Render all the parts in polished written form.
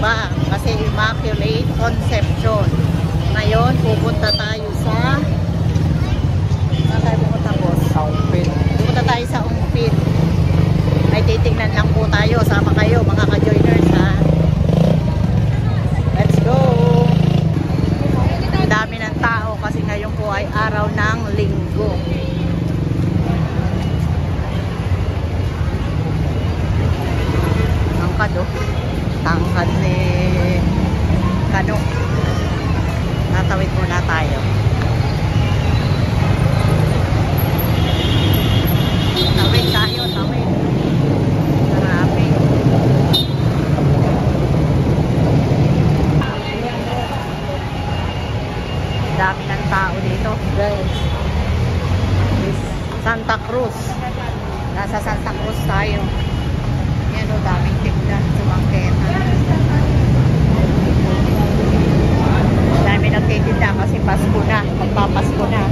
iba kasi Immaculate Conception. Ngayon, pupunta tayo sa saan tayo pupunta, boss? Sa Ungpin. Pupunta tayo sa Ungpin. Ay titingnan lang po tayo. Sama kayo mga ka-joiners, ha? Let's go! Ang dami ng tao kasi ngayon po ay araw ng linggo. Tangkad, oh. Tangkad ni Kano. Natawid muna tayo. Tawid tayo, tawid. Marami. Dami ng tao dito, guys. Santa Cruz. Nasa Santa Cruz tayo. Yan o, daming tignan sa bangketa. Dami nagtitinda kasi Pasko na. Magpapasko na.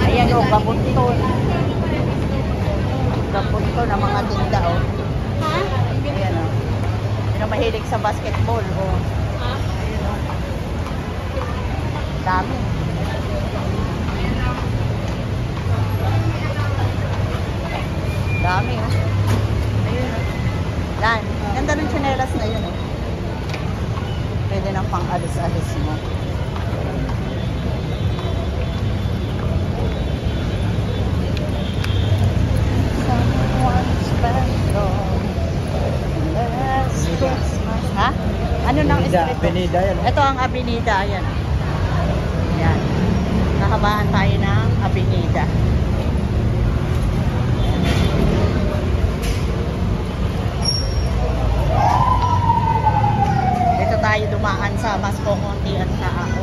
Ayan o, gabunton. Gabunton ang mga tinda o. Ayan o. Yan o, mahilig sa basketball o. Ayan o. Dami. Dami o. Ayun o. Yan. Ganda ng tsinelas na yun o. Pwede nang pang-alis-alis mo. Ha? Ano nang street? Avenida yan. Ito ang Avenida, ayan. Yan. Nakabahan tayo ng Avenida. Dito tayo dumaan sa mas kukunti at sa ako.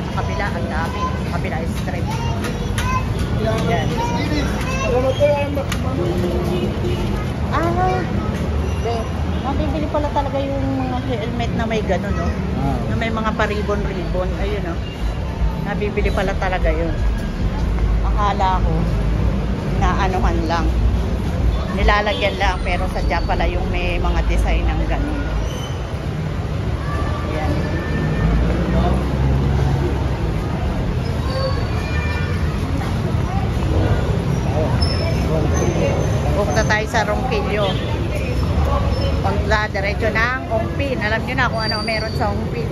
Sa kabila, ang dami. Sa kabila is street. Yan. Mabibili pala talaga yung mga helmet na may gano'n, no? Na may mga paribon-ribon. Ayun, no? Nabibili pala talaga yun. Akala ko, naanuhan lang. Nilalagyan lang, pero sadya pala yung may mga design ng gano'n. Ayan. Pupunta tayo sa Ronquillo. Pagla, diretso ng Ungpin. Alam nyo na kung ano meron sa Ungpin.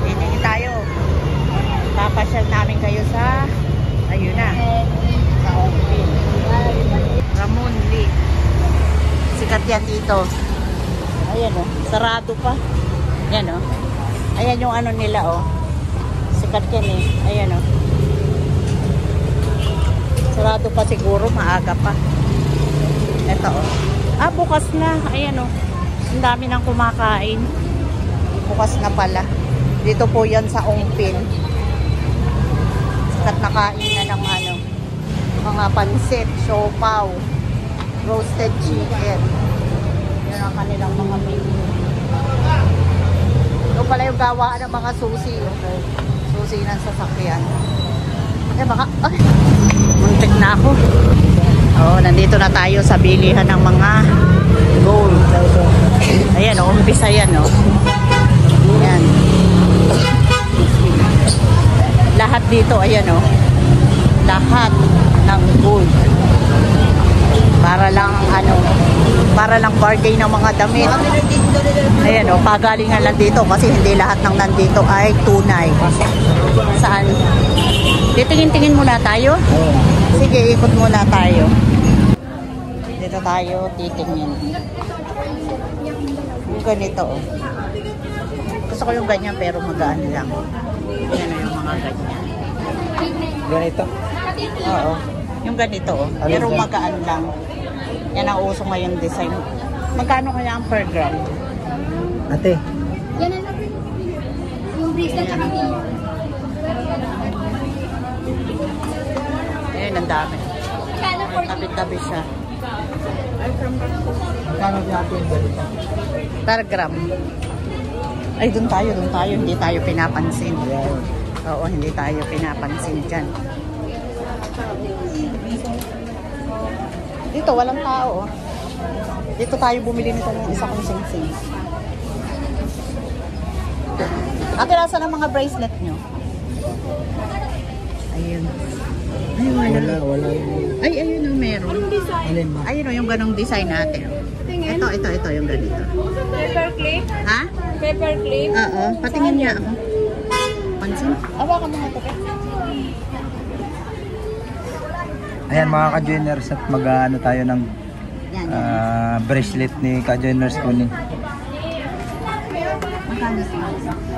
Titingin tayo. Papasyal namin kayo sa ayun na. Sa Ungpin. Ramon Lee. Sikat yan dito. Ayan o. Sarado pa. Ayan o. Ayan yung ano nila o. Sikat yan eh. Ayan o. Sarado pa siguro. Maaga pa. Ito o. Ah, bukas na. Ayan o. Ang dami nang kumakain. Bukas na pala. Dito po yan sa Ungpin. Sikat na kainan ng ano. Mga pansit, siopaw, roasted chicken. Yan ang kanilang mga menu. Ito pala yung gawaan ng mga susi. Okay. Susi ng sasakyan. Eh baka, ay, muntik na ako. Oh, nandito na tayo sa bilihan ng mga gold. Ayan, oh, umpisa yan, oh. Ayan. Lahat dito, ayan, oh. Lahat ng gold. Para lang, ano, para lang bargain ng mga damit. Ayan, oh, pagalingan lang dito kasi hindi lahat ng nandito ay tunay. Saan? Titingin-tingin muna tayo? Sige, ikot muna tayo. Dito tayo titingin. Yung ganito, oh. Gusto ko yung ganyan pero magaan lang. Yan na yung mga ganyan. Ganito? Oo. Yung ganito, oh. Pero magaan lang. Yan ang uso ngayong design. Magkano kaya ang per gram? Ate. Yan na lang. Yung bracelet at hindi. Ayan, ang dami. Tabi-tabi siya. Kano natin ganito? Per gram. Ay, doon tayo. Hindi tayo pinapansin. Oo, hindi tayo pinapansin dyan. Dito, walang tao. Dito tayo bumili nitong isa kong sing-sing. Nasaan ang mga bracelet nyo? Ayun. Ay, Wala yung... Ay, ayun yung meron. Alin ba? Ayun o, yung ganong design natin. Ito, yung ganito. Paper clip? Ha? Paper clip? Oo, patingin niya ako. Pansin? Awa ka mga ito. Ayan mga ka-joiners at mag-ano tayo ng Yan. bracelet ni ka-joiners ko ni. Magkano siya?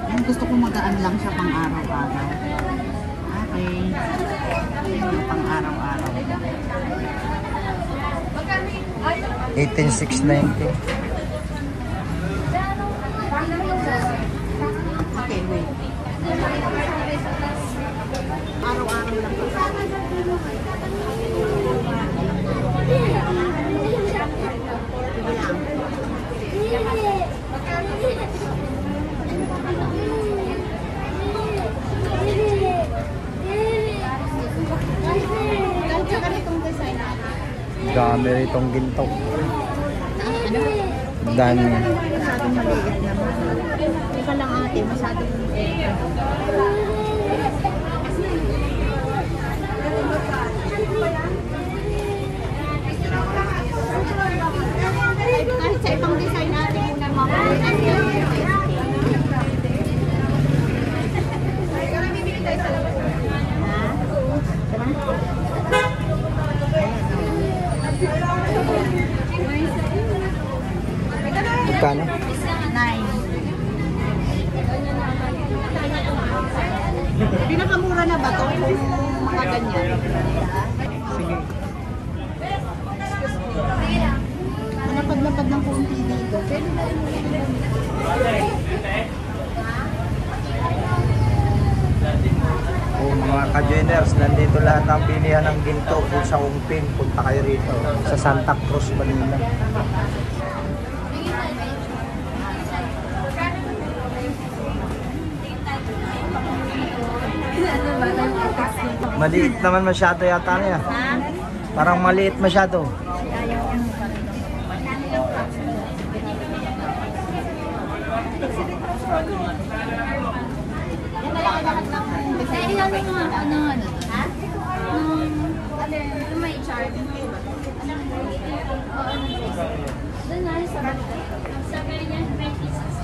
Yung gusto ko magaan lang siya pang araw-araw. Okay. Yung pang araw-araw. 18,690. Okay, wait. Araw-araw lang. Dami itong ginto. Dami. Masyadong maliit naman. Ika lang ate, masyadong maliit. Kahit sa ibang design natin muna mga Magkano? 9. Pinakamura na ba ito kung mga ganyan? Sige. Malapad-lapad ng konti dito. Oh, mga ka-joiners, nandito lahat ng pilihan ng ginto kung sa Ungpin. Punta kayo rito sa Santa Cruz, Manila. Maliit naman masyado yata niya. Parang maliit masyado. Ilan yung mga ano? Ha? Yung may chart. Doon na sa ganyan, may pieces.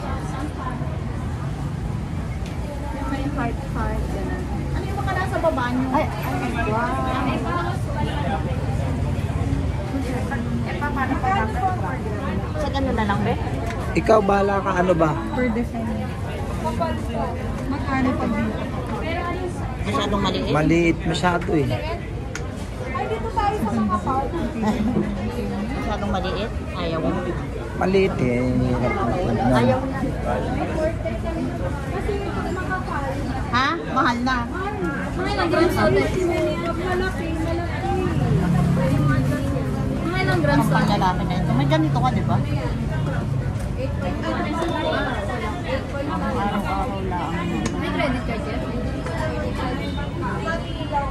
May heart. Ano yung mga nasa baba nyo? Ay, wow. Sa ganun na lang, be? Ikaw bahala ka, ano ba? Per defend. Magkano pa dito? Masyadong maliit? Maliit masyado eh. Masyadong maliit? Ayaw mo. Maliit eh. Ayaw na. Ha? Mahal na. Mga ilang grams to? Mga ilang grams to? Ang lalaki na ito. May ganito ka, di ba? Araw-araw lang. May credit card yan?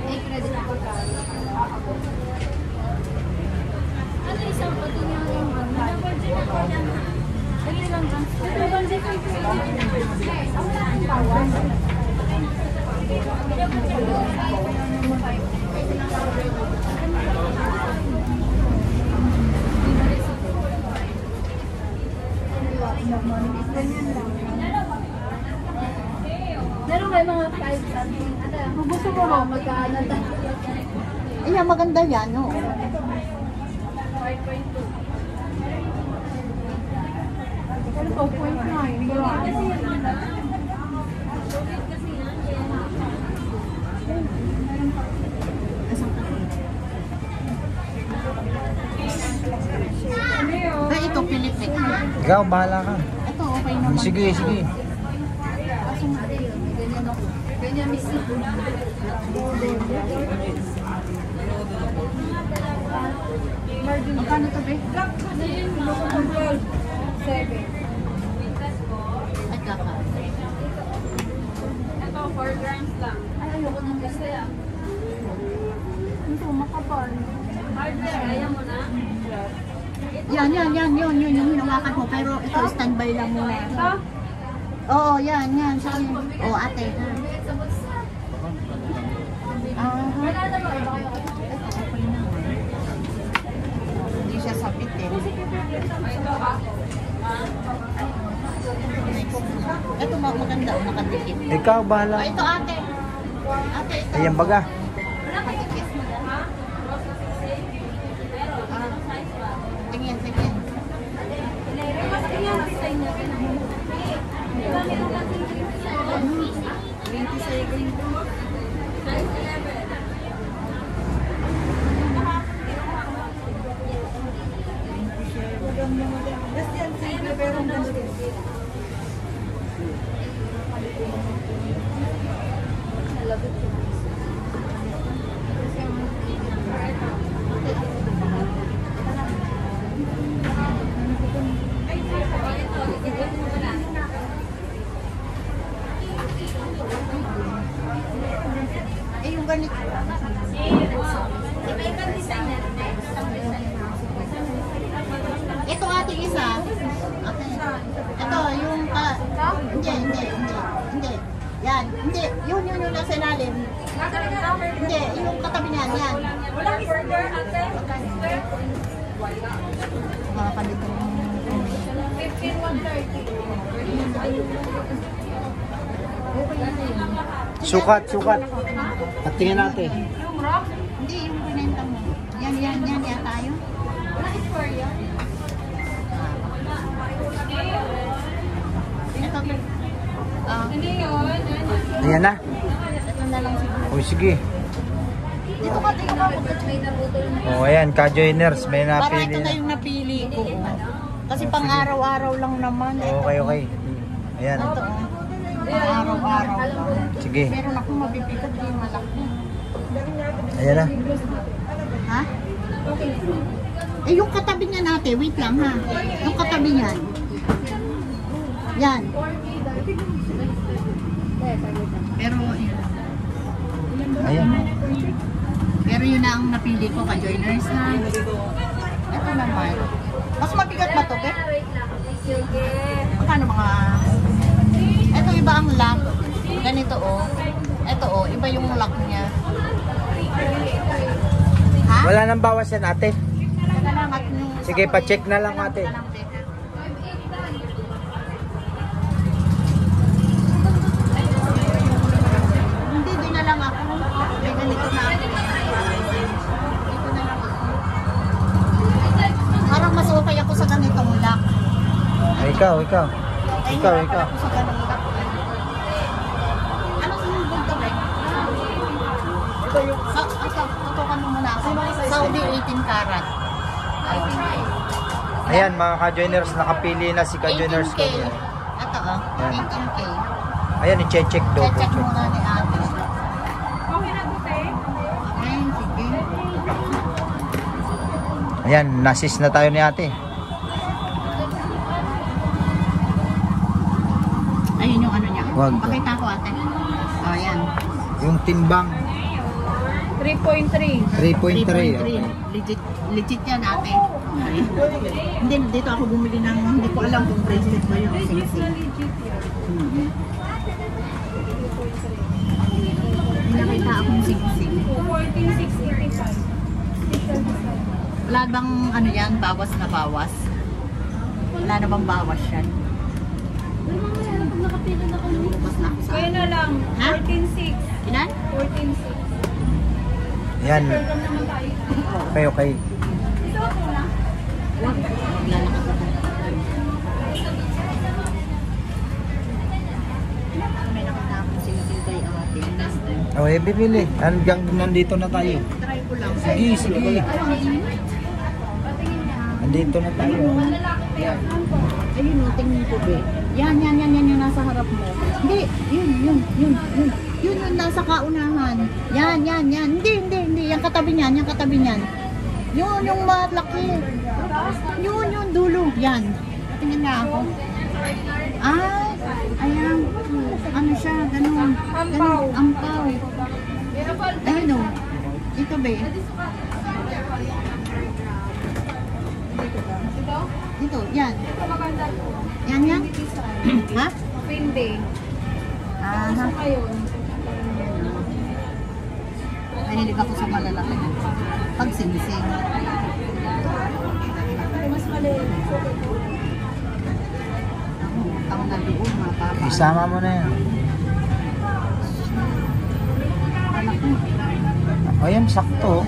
May credit card. Ano isang pating yung ano ilang grams to? Meron kayo mga 5 something. Kung gusto mo ba, magkano tayo? Iya, maganda yan, no? 5.2. Ano po, 0.9. Ba, ito, Pilipit. Ikaw bahala ka. Ito, okay naman. Sige. Kaso nga rin, ganyan ako. Ganyan misi. Magkano to, be? 7. Ay, kaka. Ito, 4 grams lang. Ay, ayoko ng kasi ah. Ito, makapal. Hardware, ayaw mo na? Yan, yun yung hinawakan mo. Pero ito, standby lang muna. Ito? Oo, yan, yan. Sige. Oo, ate. Hindi siya sabit eh. Ito maganda, nakadikit. Ikaw, bahala. Oh, ito ate. Ate, ito. Ayan baga. Nakadikit. Tingin, tingin. Eh, yung ganito. Ito ate isa. Ate. Ito yung hindi. Yan, hindi. Yun nasa ilalim. Hindi, yung katabi niyan, yan. Walang order, ate. Makakalito. 15,130. Sukat. At tingnan natin. Yung rock? Hindi, yung pinenta mo. Yan yata yun. Wala square yan. Ito. Hindi yun. Ayan na. Ito na lang siguro. O sige. Dito ka, tingnan ka. May nabutol na. O ayan, ka-joiners. May Para napili ito na na. yung napili ko. Kasi pang araw-araw lang naman. Ito. Okay. Ayan. Ito. Pang araw-araw lang. Sige. Meron akong mabibigat yung malaki. Ayan na. Ha? Eh, yung katabi niya natin, wait lang ha. Yung katabi niyan. Yan. Pero, yun. Ayan. Pero yun na ang napili ko ka joiners ha. Ito naman. Mas mabigat ba to, Be? Sige. Magkano mga... Ito iba ang lock. Ganito oh. Ito oh, iba yung lock niya. Ha? Wala nang bawas yan, ate. Salamat nung... Sige, pa-check na lang, ate. Hindi, di na lang ako. May ganito na ako. Dito na lang ako. Parang mas okay ako sa ganitong lock. Ay, ikaw. Ay, Ikaw. hirap ako sa ganitong lock. Anong sinubog ka, Be? Tutukan mo muna ako. Saudi 18 karat. Ayan, mga ka-joiners. Nakapili na si ka-joiners 18K. ko. Ito oh, 18K. Ayan, i-check daw. Check muna ni ate. Okay na buti? Okay, sige. Ayan, nasis na tayo ni ate. Ayun yung ano niya. Wag. Pakita ko ate. Oh, ayan. Yung timbang, 3.3. 3.3. 3.3. Legit yan ate. Okay. Hindi, dito ako bumili ng, hindi ko alam kung bracelet ba yung sing-sing. May nakita akong sing-sing. 14,685. Wala bang ano yan, bawas na bawas? Wala na bang bawas yan? Lumabas na ako sa... Kaya na lang. Ha? 14,600. Ilan? 14,600. Ayan, Program naman tayo. okay. Ito ako na. Maglalakad ako. May nakita akong sing-sing kay ate. Last time. O, bibili. Hanggang nandito na tayo. Try ko lang. Sige. Patingin niya. Nandito na tayo. Ayun o, tingin ko be. Yan yung nasa harap mo. Hindi, yun. Yun nasa kaunahan. Yan. Hindi. Yung katabi niyan. Yun, yung malaki. Yun, dulo. Yan. Tingin na ako. Ay, ayan. Ano siya, ganun. Ampaw. Ayun o. Ito be. Dito, yan. Ito maganda. Yan. Ha? Pindi. Aha. Ayun. Mahilig ako sa malalaki. Pag singsing. Mas maliit. Ang na doon, mapapa. Isama mo na yan. Malaki. O yan, sakto.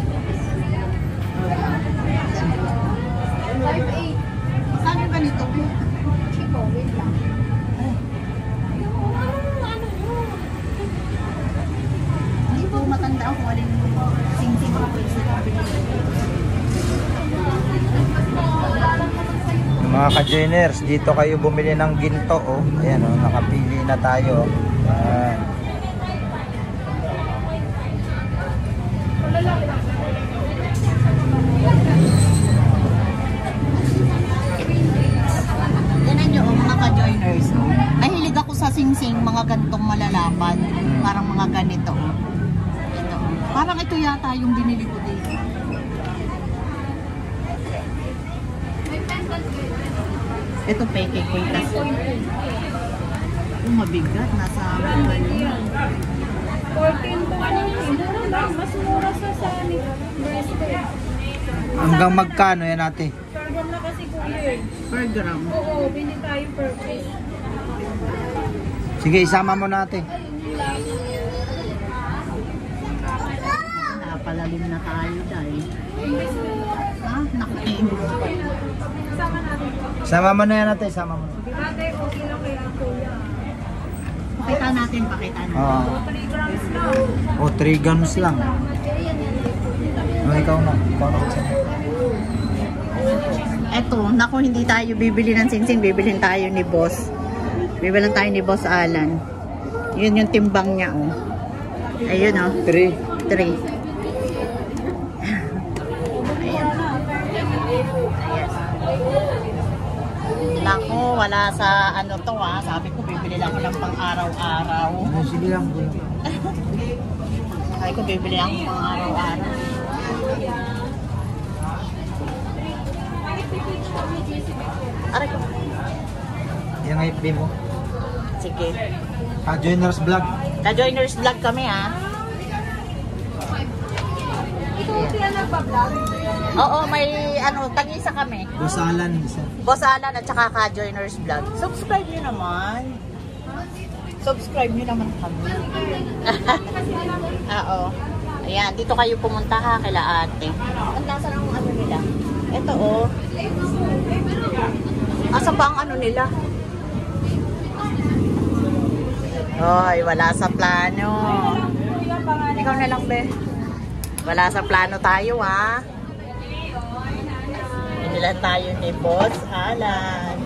5'8". Saan yung ganito? Chico, wait lang. Hindi po matanda ako. Alin singsing ko po sa Yung mga ka-joiners, dito kayo bumili ng ginto, oh. Ayan, oh, nakapili na tayo. Ayan. Tignan nyo, mga ka-joiners. Mahilig ako sa singsing, mga gantong malalapad. Parang mga ganito. Ito. Parang ito yata yung binili ko dito. Ito peke ko yung tas. Mabigat, nasa ano yun. 14 to ano yun. Mura lang. Mas mura sa bracelet. Hanggang magkano yan ate? Per gram na kasi kuya. Per gram. Oo, bili tayo per piece. Sige, isama mo na ate. Napalalim na tayo dahil. Ha? Nakikinig. Kasama natin. Isama mo na yan ate, isama mo. Di ba tayo okay lang kaya kuya? Pakita natin, pakita natin. Oo. 3 grams lang. O, 3 grams lang. O, ikaw na. Ikaw na. Eto, naku, hindi tayo bibili ng singsing, bibilhin tayo ni Boss. Bibilhin tayo ni Boss Alan. Yun yung timbang niya, oh. Ayun, oh. 3. 3. Naku, wala sa ano to, ah. Sabi ko, bibili lang ako ng pang-araw-araw. Sige lang. Sabi ko, bibili lang ako pang-araw-araw. Aray ko. Yung FB mo. Sige. Joiners Vlog. Ka-joiners vlog kami, ah. Ikaw kaya nagpa-vlog? Oo, may ano, tag-isa kami. Busalan. Isa. Boss Alan at saka ka-joiners vlog. Subscribe nyo naman. Subscribe nyo naman kami. Oo. Ayan, dito kayo pumunta ha, kila ate. Ang nasa ng ano nila? Ito oh. Asa ba ang ano nila? Hoy, wala sa plano. Ikaw na lang, be. Wala sa plano tayo, ha? Inilan tayo ni Boss Alan.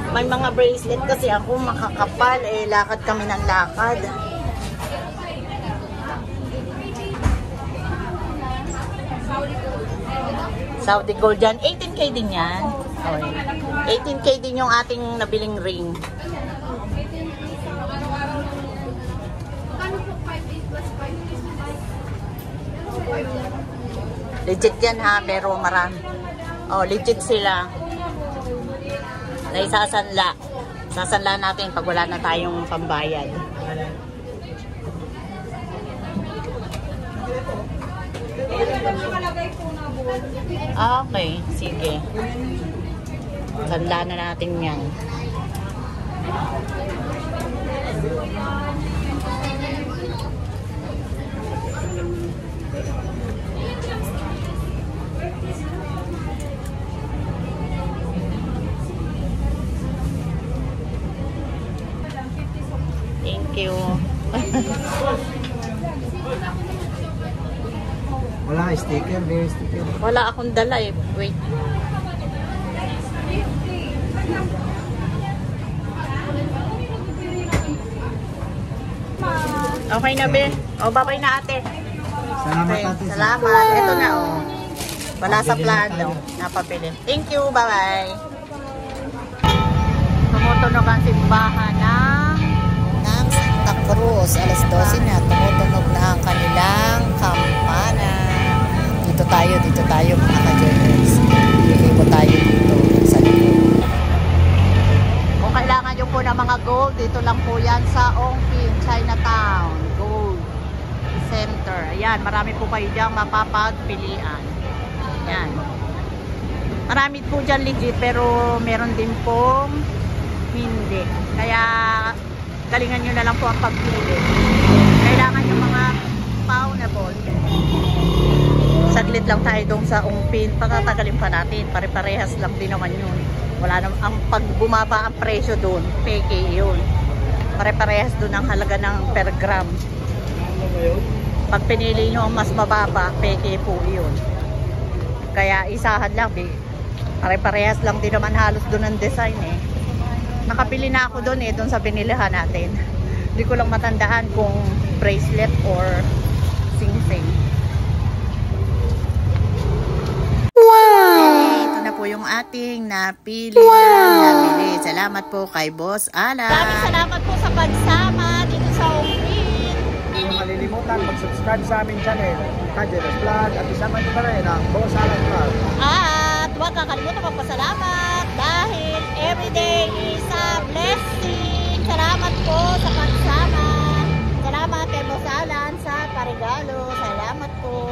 May mga bracelet kasi ako makakapal, eh lakad kami ng lakad. Saudi Gold yan. 18K din yan. Okay. 18K din yung ating nabiling ring. Legit yan ha, pero marami. Oh, legit sila. Na isasanla. Sasanla natin pag wala na tayong pambayad. Okay, sige. Sanla na natin yan. Thank you. Wala sticker, may sticker. Wala akong dala eh. Wait. Okay na, be. O, babay na ate. Salamat Okay, ate. salamat. Ito na, oh. Wala sa plano. Napabili. Thank you. Bye-bye. Tumutunog ang simbahan ng Santa Cruz. Alas 12 na. Tumutunog na ang kanilang kampana. Dito tayo. tayo mga ka-joiners. Pili po tayo dito sa likod. Kung kailangan nyo po ng mga gold, dito lang po yan sa Ongpin, Chinatown Gold Center. Ayan, marami po kayo dyan mapapagpilian. Ayan. Marami po dyan legit, pero meron din pong hindi. Kaya galingan nyo na lang po ang pagpili. Kailangan yung mga paunable. Saglit lang tayo dong sa Ongpin. Patatagalin pa natin. Pare-parehas lang din naman yun. Wala naman. Ang pag bumaba ang presyo doon, peke yun. Pare-parehas doon ang halaga ng per gram. Pag pinili nyo ang mas mababa, peke po yun. Kaya isahan lang. Pare-parehas lang din naman halos doon ang design eh. Nakapili na ako doon eh, doon sa binilihan natin. Hindi ko lang matandaan kung bracelet or sing-sing. Wow! Ito na po yung ating napili nabili. Salamat po kay Boss Alan. Maraming salamat po sa pagsama dito sa Ongpin. Hindi nyo malilimutan mag-subscribe sa aming channel, Kajeros Vlog, at isama nyo pa rin ang Boss Alan Vlog. At huwag kakalimutan magpasalamat dahil everyday is a blessing. Salamat po sa pagsama. Salamat kay Boss Alan sa paregalo. Salamat po.